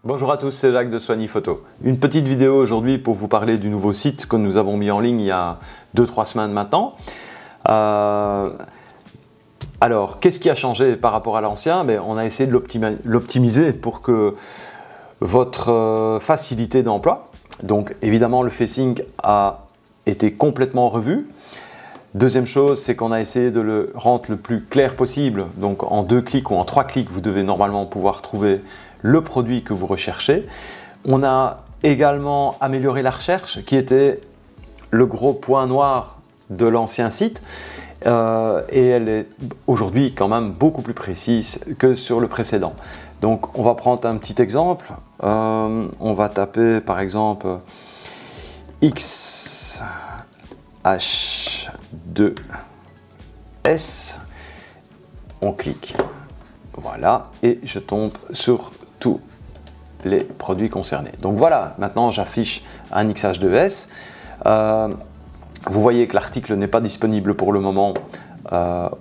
Bonjour à tous, c'est Jacques de Soigny Photo. Une petite vidéo aujourd'hui pour vous parler du nouveau site que nous avons mis en ligne il y a 2-3 semaines maintenant. Alors, qu'est-ce qui a changé par rapport à l'ancien? On a essayé de l'optimiser pour que votre facilité d'emploi, donc évidemment le facing a été complètement revu. Deuxième chose, c'est qu'on a essayé de le rendre le plus clair possible. Donc en 2 clics ou en 3 clics, vous devez normalement pouvoir trouver le produit que vous recherchez. On a également amélioré la recherche, qui était le gros point noir de l'ancien site. Et elle est aujourd'hui quand même beaucoup plus précise que sur le précédent. Donc on va prendre un petit exemple. On va taper par exemple XH2S. On clique. Voilà, et je tombe sur tous les produits concernés. Donc voilà, maintenant j'affiche un XH2S. Vous voyez que l'article n'est pas disponible pour le moment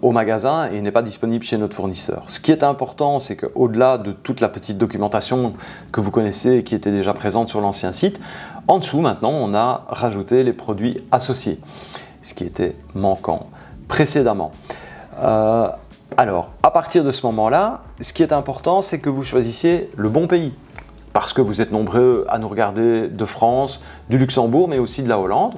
au magasin et n'est pas disponible chez notre fournisseur. Ce qui est important, c'est qu'au-delà de toute la petite documentation que vous connaissez et qui était déjà présente sur l'ancien site, en dessous maintenant on a rajouté les produits associés, ce qui était manquant précédemment. Alors, à partir de ce moment-là, ce qui est important, c'est que vous choisissiez le bon pays. Parce que vous êtes nombreux à nous regarder de France, du Luxembourg, mais aussi de la Hollande.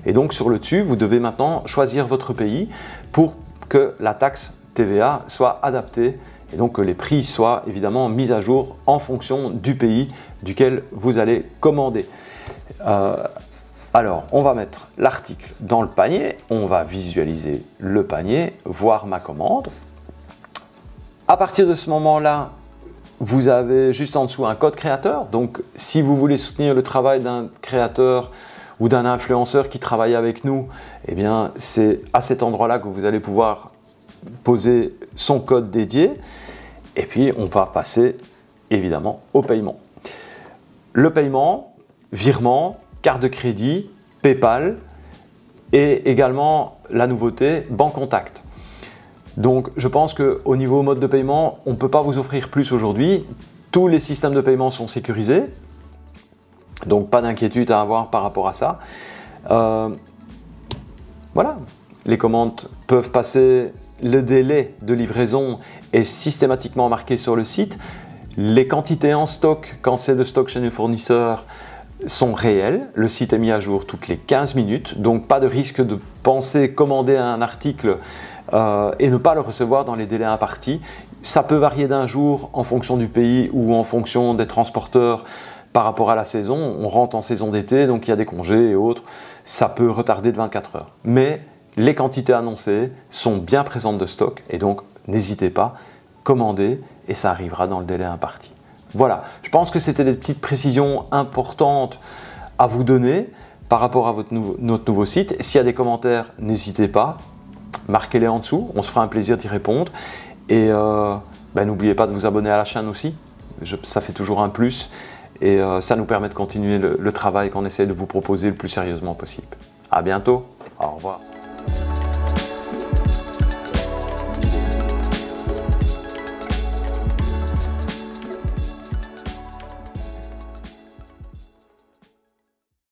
Et donc, sur le dessus, vous devez maintenant choisir votre pays pour que la taxe TVA soit adaptée et donc que les prix soient évidemment mis à jour en fonction du pays duquel vous allez commander. Alors, on va mettre l'article dans le panier, on va visualiser le panier, voir ma commande. À partir de ce moment-là, vous avez juste en dessous un code créateur. Donc, si vous voulez soutenir le travail d'un créateur ou d'un influenceur qui travaille avec nous, eh bien, c'est à cet endroit-là que vous allez pouvoir poser son code dédié. Et puis, on va passer évidemment au paiement. Le paiement, virement, carte de crédit, PayPal et également la nouveauté Banque Contact. Donc je pense qu'au niveau mode de paiement, on ne peut pas vous offrir plus aujourd'hui. Tous les systèmes de paiement sont sécurisés, donc pas d'inquiétude à avoir par rapport à ça. Voilà, les commandes peuvent passer, le délai de livraison est systématiquement marqué sur le site. Les quantités en stock, quand c'est de stock chez nos fournisseurs, sont réelles. Le site est mis à jour toutes les 15 minutes, donc pas de risque de penser commander un article et ne pas le recevoir dans les délais impartis. Ça peut varier d'un jour en fonction du pays ou en fonction des transporteurs par rapport à la saison. On rentre en saison d'été, donc il y a des congés et autres. Ça peut retarder de 24 heures. Mais les quantités annoncées sont bien présentes de stock et donc n'hésitez pas, commandez et ça arrivera dans le délai imparti. Voilà, je pense que c'était des petites précisions importantes à vous donner par rapport à notre nouveau site. S'il y a des commentaires, n'hésitez pas, marquez-les en dessous, on se fera un plaisir d'y répondre. Et n'oubliez pas de vous abonner à la chaîne aussi, ça fait toujours un plus et ça nous permet de continuer le travail qu'on essaie de vous proposer le plus sérieusement possible. À bientôt, au revoir.